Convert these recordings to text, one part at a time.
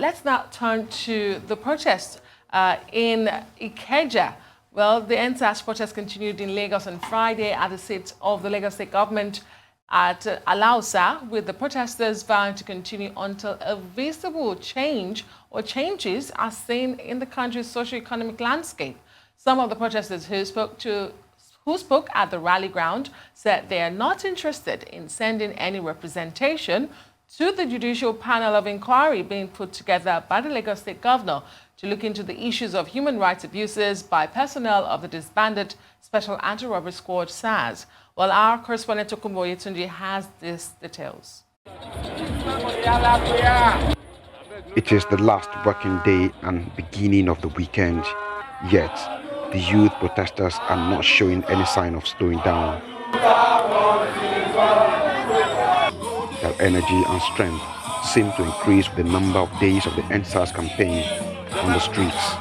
Let's now turn to the protest in Ikeja. Well, the NSAS protest continued in Lagos on Friday at the seat of the Lagos State government at Alausa, with the protesters vowing to continue until a visible change or changes are seen in the country's socio-economic landscape. Some of the protesters who spoke at the rally ground said they are not interested in sending any representation to the judicial panel of inquiry being put together by the Lagos State governor to look into the issues of human rights abuses by personnel of the disbanded Special Anti-Robbery Squad, SARS. Well, our correspondent Tokumbo Yetunji has these details. It is the last working day and beginning of the weekend, yet the youth protesters are not showing any sign of slowing down. Their energy and strength seem to increase with the number of days of the NSAS campaign on the streets.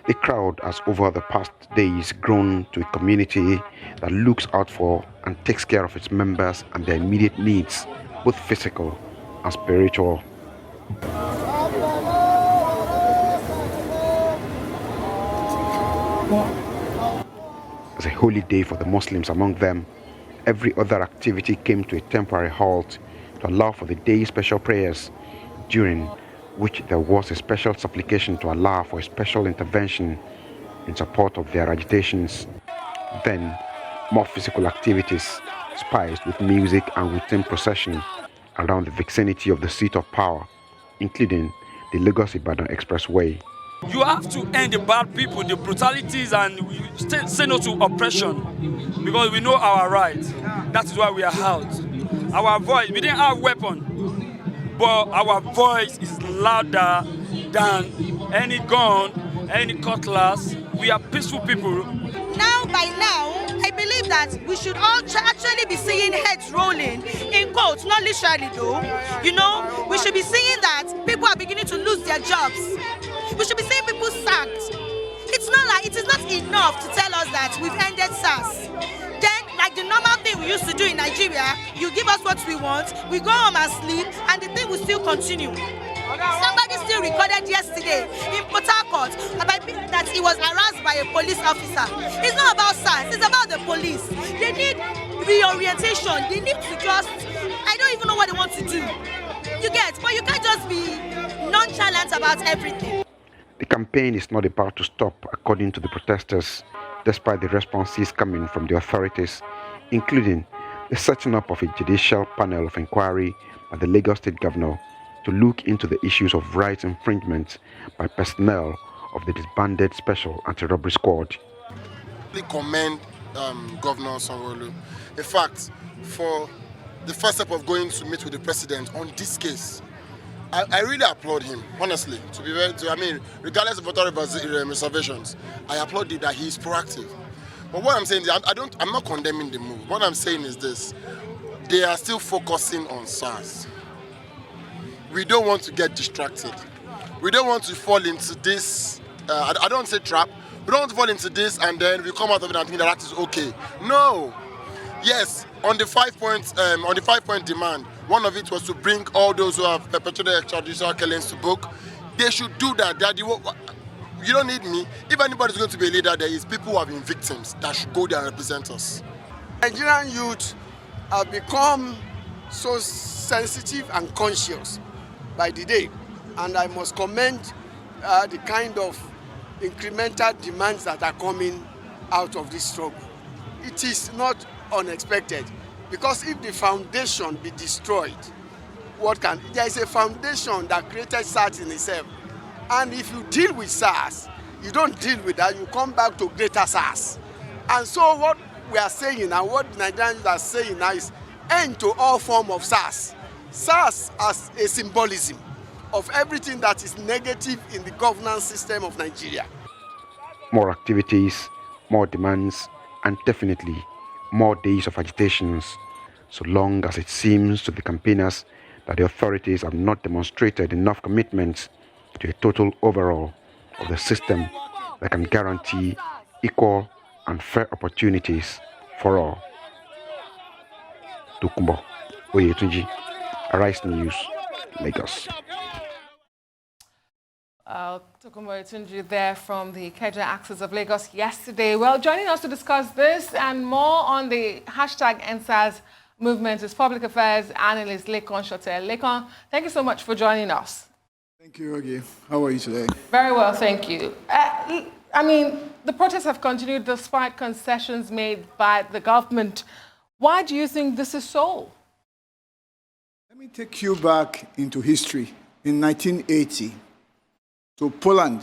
The crowd has over the past days grown to a community that looks out for and takes care of its members and their immediate needs, both physical and spiritual. As a holy day for the Muslims among them, every other activity came to a temporary halt to allow for the day's special prayers, during which there was a special supplication to Allah for a special intervention in support of their agitations. Then, more physical activities, spiced with music and routine procession around the vicinity of the seat of power, including the Lagos-Ibadan Expressway. You have to end the bad people, the brutalities, and say no to oppression, because we know our rights. That is why we are out. Our voice, we didn't have weapon, but our voice is louder than any gun, any cutlass. We are peaceful people. By now, I believe that we should all actually be seeing heads rolling, in quotes, not literally though. You know, we should be seeing that people are beginning to lose their jobs. We should be seeing people sacked. It's not like, it is not enough to tell us that we've ended SARS. Then, like the normal thing we used to do in Nigeria, you give us what we want, we go home and sleep, and the thing will still continue. Somebody still recorded yesterday in Port Harcourt that he was harassed by a police officer. It's not about SARS, it's about the police. They need reorientation. They need to just, I don't even know what they want to do. You get, but you can't just be nonchalant about everything. The campaign is not about to stop, according to the protesters, despite the responses coming from the authorities, including the setting up of a judicial panel of inquiry by the Lagos State governor to look into the issues of rights infringement by personnel of the disbanded Special Anti-Robbery Squad. We commend Governor Sanwo-Olu. In fact, for the first step of going to meet with the president on this case, I really applaud him, honestly. Regardless of what reservations, I applaud it that he is proactive. But what I'm saying is, I'm not condemning the move. What I'm saying is this: they are still focusing on SARS. We don't want to get distracted. We don't want to fall into this, I don't want to say trap, we don't want to fall into this and then we come out of it and think that is okay. No. Yes, on the 5-point demand, one of it was to bring all those who have perpetrated extrajudicial killings to book. They should do that. You don't need me. If anybody's going to be a leader, there is people who have been victims that should go there and represent us. Nigerian youth have become so sensitive and conscious by the day, and I must commend the kind of incremental demands that are coming out of this struggle. It is not unexpected, because if the foundation be destroyed, there is a foundation that created SARS in itself, and if you deal with SARS, you don't deal with that, you come back to greater SARS. And so what we are saying now, what Nigerians are saying now is end to all form of SARS. SARS as a symbolism of everything that is negative in the governance system of Nigeria. More activities, more demands, and definitely more days of agitations, so long as it seems to the campaigners that the authorities have not demonstrated enough commitment to a total overhaul of the system that can guarantee equal and fair opportunities for all. Tokumbo Oyetunji, Arise News, Lagos. Tokumbo Oyetunji there from the Ikeja Axis of Lagos yesterday. Well, joining us to discuss this and more on the hashtag EndSARS movement is Public Affairs Analyst LEKAN SOTE. LEKAN, thank you so much for joining us. Thank you, Ogie. How are you today? Very well, thank you. I mean, the protests have continued despite concessions made by the government. Why do you think this is so? Let me take you back into history. In 1980, to Poland,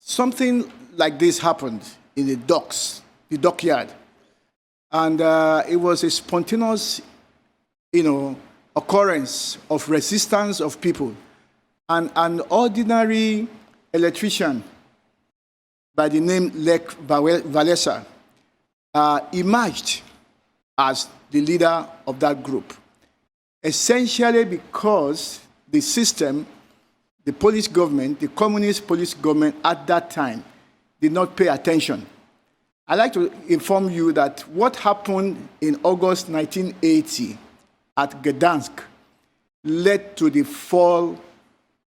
something like this happened in the docks, the dockyard. And it was a spontaneous, occurrence of resistance of people. And an ordinary electrician by the name Lech Walesa emerged as the leader of that group, essentially because the system, the Polish government, the communist Polish government at that time did not pay attention. I'd like to inform you that what happened in August 1980 at Gdansk led to the fall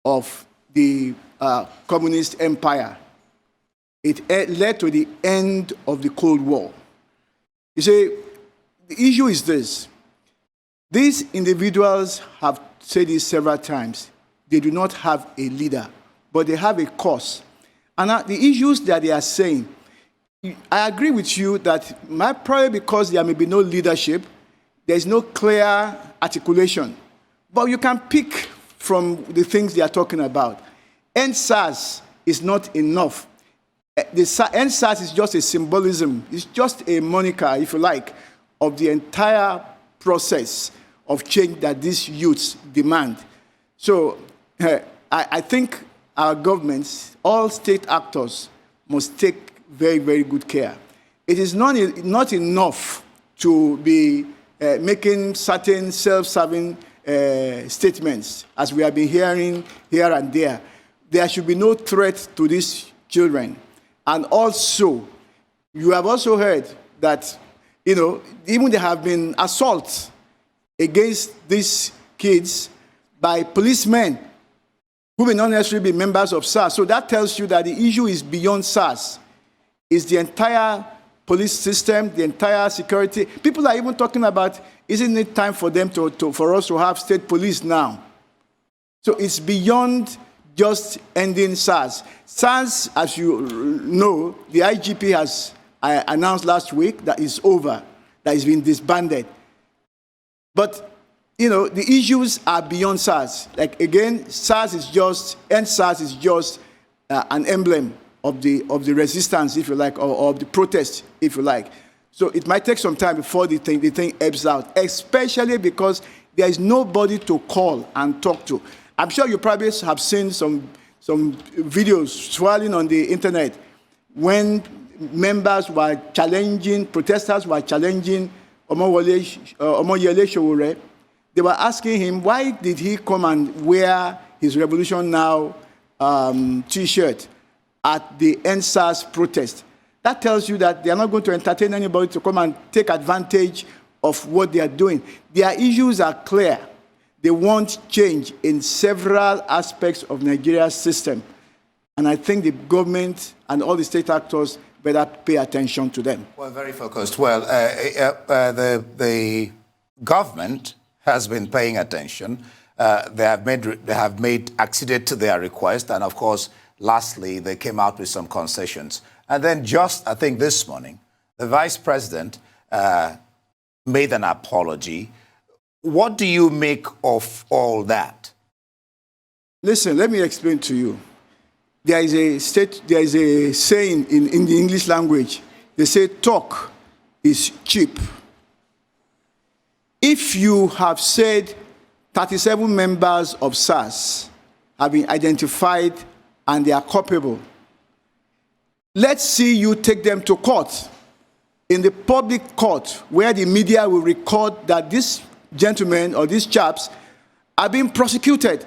of the communist empire. It led to the end of the Cold War. You see, the issue is this. These individuals have said this several times. They do not have a leader, but they have a cause. And the issues that they are saying, I agree with you that probably because there may be no leadership, there is no clear articulation. But you can pick from the things they are talking about. EndSARS is not enough. The EndSARS is just a symbolism. It's just a moniker, if you like, of the entire process of change that these youths demand. So I think our governments, all state actors, must take very, very good care. It is not enough to be making certain self-serving statements, as we have been hearing here and there. There should be no threat to these children. And also, you have also heard that, even there have been assaults against these kids by policemen who may not necessarily be members of SARS. So that tells you that the issue is beyond SARS. It's the entire police system, the entire security. People are even talking about, isn't it time for them for us to have state police now? So it's beyond just ending SARS. SARS, as you know, the IGP has announced last week that it's over, that it's been disbanded. But, the issues are beyond SARS. Like, again, EndSARS is just an emblem of the resistance, if you like, or of the protest, if you like. So it might take some time before the thing ebbs out, especially because there is nobody to call and talk to. I'm sure you probably have seen some videos swirling on the internet when protesters were challenging Omoyele Sowore. They were asking him, why did he come and wear his Revolution Now T-shirt at the EndSARS protest? That tells you that they are not going to entertain anybody to come and take advantage of what they are doing. Their issues are clear. They want change in several aspects of Nigeria's system. And I think the government and all the state actors better pay attention to them. Well, very focused. Well, the government has been paying attention. They have acceded to their request. And of course, lastly, they came out with some concessions. And then just, I think this morning, the vice president made an apology. What do you make of all that? Listen, let me explain to you. There is a saying in the English language. They say talk is cheap. If you have said 37 members of SARS have been identified and they are culpable, let's see you take them to court, in the public court, where the media will record that these gentlemen or these chaps are being prosecuted.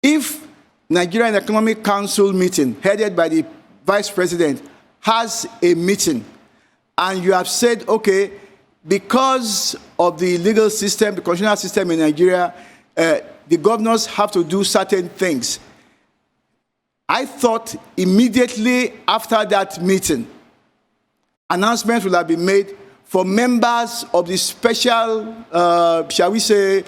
If Nigerian Economic Council meeting, headed by the Vice President, has a meeting, and you have said, okay, because of the legal system, the constitutional system in Nigeria, the governors have to do certain things. I thought immediately after that meeting, announcements will have been made for members of the special, shall we say,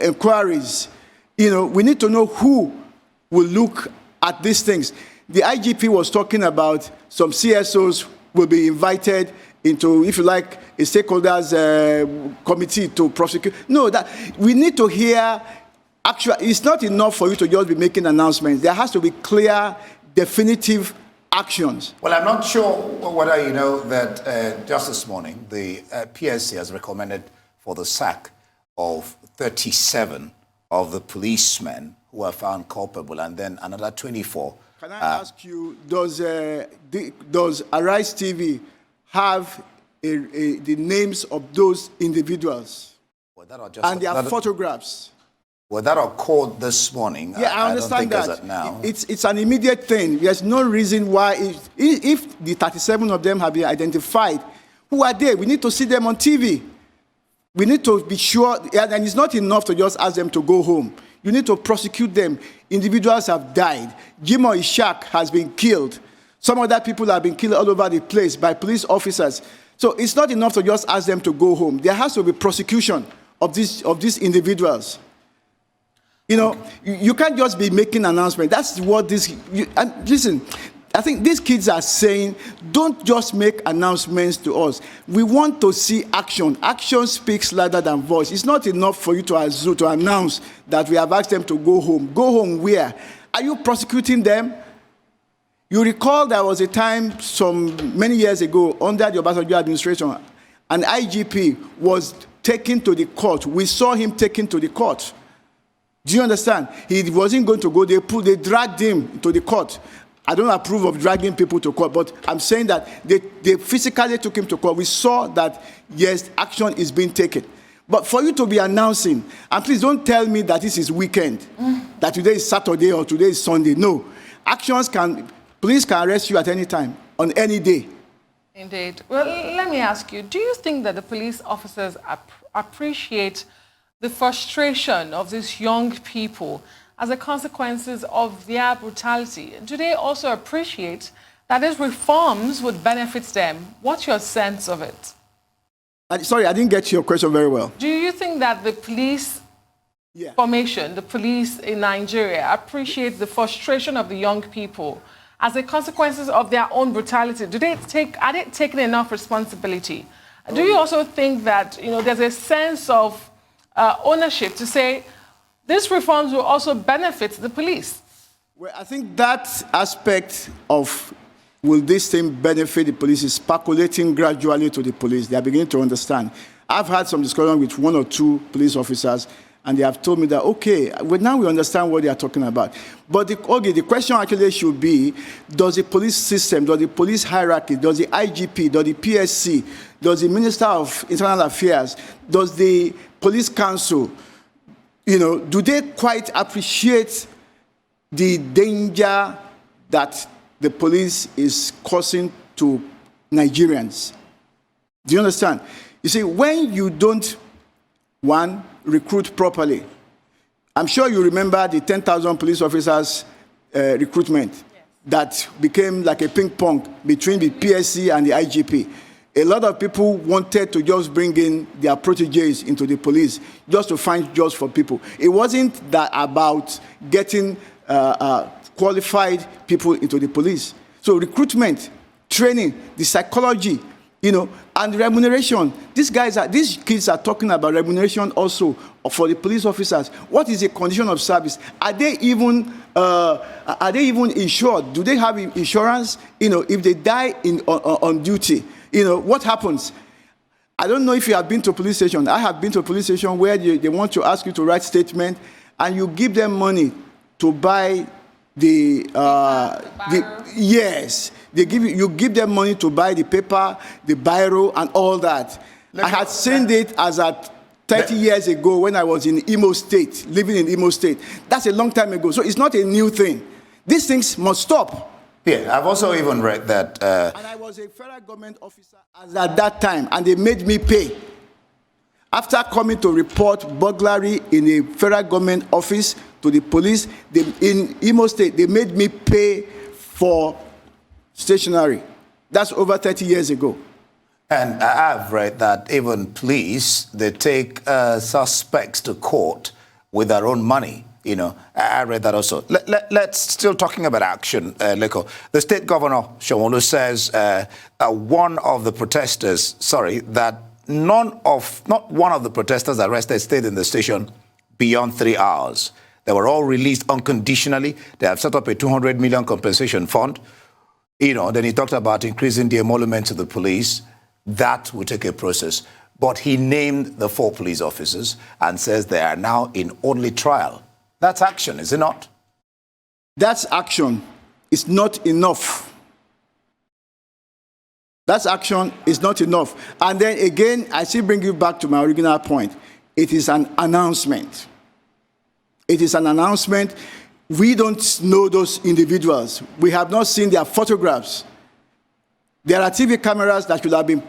inquiries. You know, we need to know who will look at these things. The IGP was talking about some CSOs will be invited into, if you like, a stakeholders committee to prosecute. No, that we need to hear. Actually, it's not enough for you to just be making announcements. There has to be clear, definitive actions. Well, I'm not sure whether you know that just this morning, the PSC has recommended for the sack of 37 of the policemen who were found culpable, and then another 24. Can I ask you, does Arise TV have the names of those individuals and their photographs? Well, that occurred this morning. Yeah, I understand don't think now. It's an immediate thing. There's no reason why, if the 37 of them have been identified, who are they? We need to see them on TV. We need to be sure, and it's not enough to just ask them to go home. You need to prosecute them. Individuals have died. Jimoh Ishaq has been killed. Some other people have been killed all over the place by police officers. So it's not enough to just ask them to go home. There has to be prosecution of these individuals. You know, you can't just be making announcements. That's what listen, I think these kids are saying, don't just make announcements to us. We want to see action. Action speaks louder than voice. It's not enough for you to announce that we have asked them to go home. Go home where? Are you prosecuting them? You recall there was a time many years ago under the Obasanjo administration, an IGP was taken to the court. We saw him taken to the court. Do you understand? He wasn't going to go. They dragged him to the court. I don't approve of dragging people to court, but I'm saying that they physically took him to court. We saw that, yes, action is being taken. But for you to be announcing, and please don't tell me that this is weekend, that today is Saturday or today is Sunday. No. Police can arrest you at any time, on any day. Indeed. Well, let me ask you, do you think that the police officers appreciate the frustration of these young people as a consequences of their brutality? Do they also appreciate that these reforms would benefit them? What's your sense of it? Sorry, I didn't get your question very well. Do you think that the police formation, the police in Nigeria, appreciate the frustration of the young people as a consequences of their own brutality? Are they taking enough responsibility? Do you also think that there's a sense of ownership to say these reforms will also benefit the police? Well, I think that aspect of will this thing benefit the police is percolating gradually to the police. They are beginning to understand. I've had some discussion with 1 or 2 police officers, and they have told me that, okay, well, now we understand what they are talking about. But the question actually should be, does the police system, does the police hierarchy, does the IGP, does the PSC, does the Minister of Internal Affairs, does the Police Council, do they quite appreciate the danger that the police is causing to Nigerians? Do you understand? You see, when you don't, recruit properly, I'm sure you remember the 10,000 police officers recruitment that became like a ping pong between the PSC and the IGP. A lot of people wanted to just bring in their proteges into the police just to find jobs for people. It wasn't that about getting qualified people into the police. So recruitment, training, the psychology, and remuneration. These kids are talking about remuneration also for the police officers. What is the condition of service? Are they even insured? Do they have insurance? If they die on duty, what happens? I don't know if you have been to a police station. I have been to a police station where they want to ask you to write statement, and you give them money to buy yes. You give them money to buy the paper, the biro, and all that. I had seen it as at 30 years ago when I was in Imo State, living in Imo State. That's a long time ago. So it's not a new thing. These things must stop. Yeah, I've also even read that. And I was a federal government officer at that time, and they made me pay. After coming to report burglary in a federal government office to the police, in Imo State, they made me pay for stationery. That's over 30 years ago. And I've read that even police, they take suspects to court with their own money. You know, I read that also. Let's still talking about action, Leko. The state governor, Shomolu, says one of the protesters, that not one of the protesters arrested stayed in the station beyond 3 hours. They were all released unconditionally. They have set up a 200 million compensation fund. You know, then he talked about increasing the emolument to the police. That will take a process. But he named the 4 police officers and says they are now in orderly trial. That's action, is it not? That's action. It's not enough. That's action is not enough. And then again, I still bring you back to my original point. It is an announcement. It is an announcement. We don't know those individuals. We have not seen their photographs. There are TV cameras that should have been,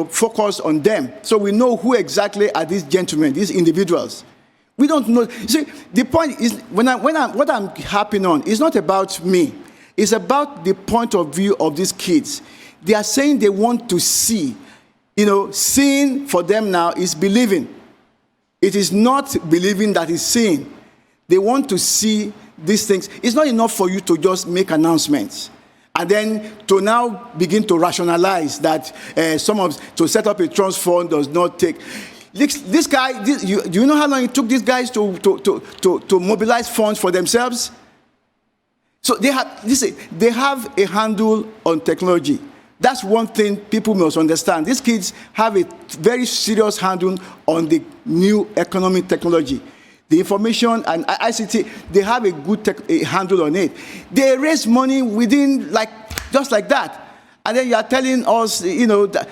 focused on them. So we know who exactly are these gentlemen, these individuals. We don't know. See, the point is, what I'm harping on is not about me. It's about the point of view of these kids. They are saying they want to see. Seeing for them now is believing. It is not believing that is seeing. They want to see these things. It's not enough for you to just make announcements and then to now begin to rationalize that to set up a trust fund does not take. This guy, do you know how long it took these guys to mobilize funds for themselves? So they have a handle on technology. That's one thing people must understand. These kids have a very serious handle on the new economic technology. The information and ICT, they have a good a handle on it. They raise money within, just like that. And then you are telling us, that,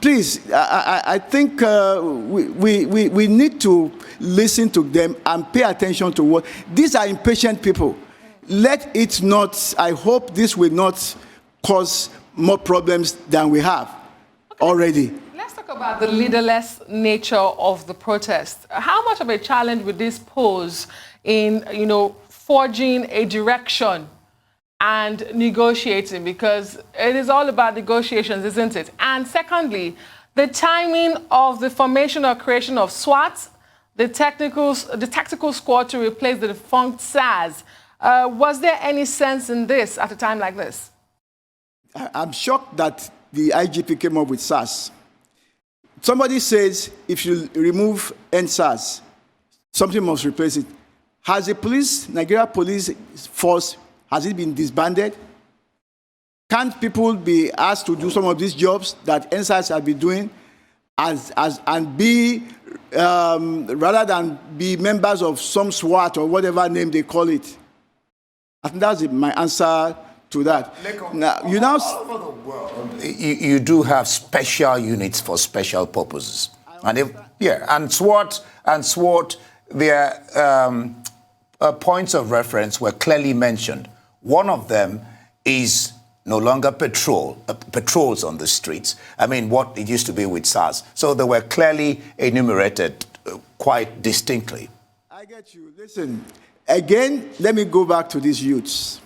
please, I think we need to listen to them and pay attention to what. These are impatient people. Let it not, I hope this will not cause more problems than we have already. Let's talk about the leaderless nature of the protest. How much of a challenge would this pose in, forging a direction and negotiating? Because it is all about negotiations, isn't it? And secondly, the timing of the formation or creation of SWAT, the tactical squad to replace the defunct SARS. Was there any sense in this at a time like this? I'm shocked that the IGP came up with SARS. Somebody says if you remove NSAS, something must replace it. Has the police, Nigeria police force, has it been disbanded? Can't people be asked to do some of these jobs that NSAS have been doing and be, rather than be members of some SWAT or whatever name they call it? I think that's my answer to that. Now, all over the world, you do have special units for special purposes. And SWAT, their points of reference were clearly mentioned. One of them is no longer patrols on the streets. I mean, what it used to be with SARS. So they were clearly enumerated quite distinctly. I get you. Listen, again, let me go back to these youths.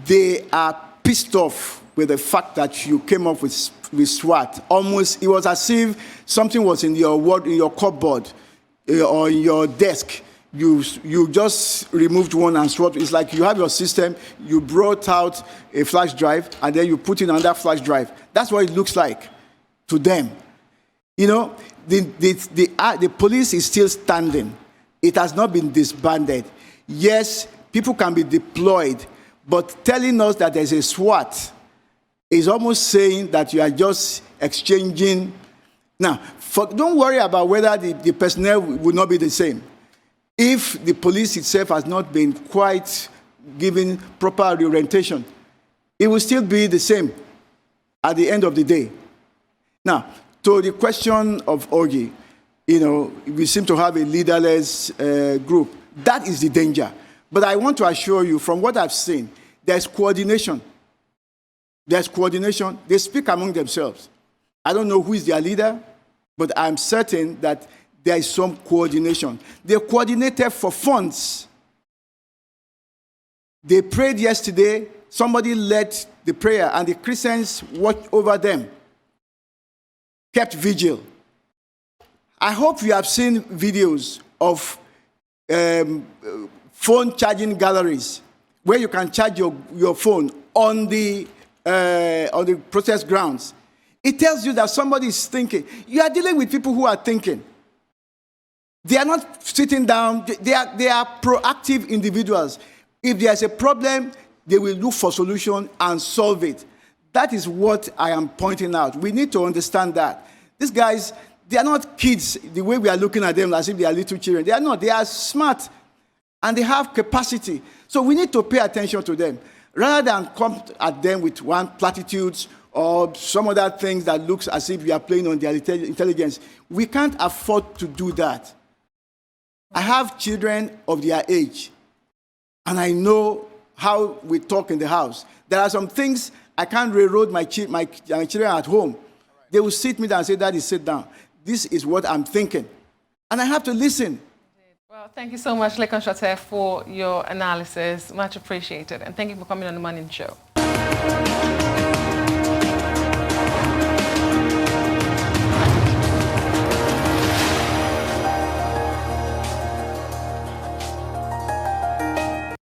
They are pissed off with the fact that you came up with SWAT. Almost, it was as if something was in your cupboard or in your desk. You just removed one and swapped. It's like you have your system, you brought out a flash drive, and then you put in another flash drive. That's what it looks like to them. The police is still standing. It has not been disbanded. Yes, people can be deployed, but telling us that there's a SWAT is almost saying that you are just exchanging. Now, don't worry about whether the personnel will not be the same. If the police itself has not been quite given proper reorientation, it will still be the same at the end of the day. Now, to the question of Ogi, You know, we seem to have a leaderless group. That is the danger. But I want to assure you, from what I've seen, there's coordination. There's coordination. They speak among themselves. I don't know who is their leader, but I'm certain that there is some coordination. They coordinated for funds. They prayed yesterday. Somebody led the prayer, and the Christians watched over them, kept vigil. I hope you have seen videos of phone charging galleries where you can charge your phone on the protest grounds. It tells you that somebody is thinking. You are dealing with people who are thinking. They are not sitting down. They are proactive individuals. If there's a problem, they will look for solution and solve it. That is what I am pointing out. We need to understand that. These guys, they are not kids the way we are looking at them as if they are little children. They are not. They are smart and they have capacity. So we need to pay attention to them rather than come at them with one platitudes or some other things that looks as if we are playing on their intelligence. We can't afford to do that. I have children of their age, and I know how we talk in the house. There are some things I can't railroad my children at home. They will sit me down and say, Daddy, sit down. This is what I'm thinking. And I have to listen. Well, thank you so much, LEKAN SOTE, for your analysis. Much appreciated. And thank you for coming on the Morning Show.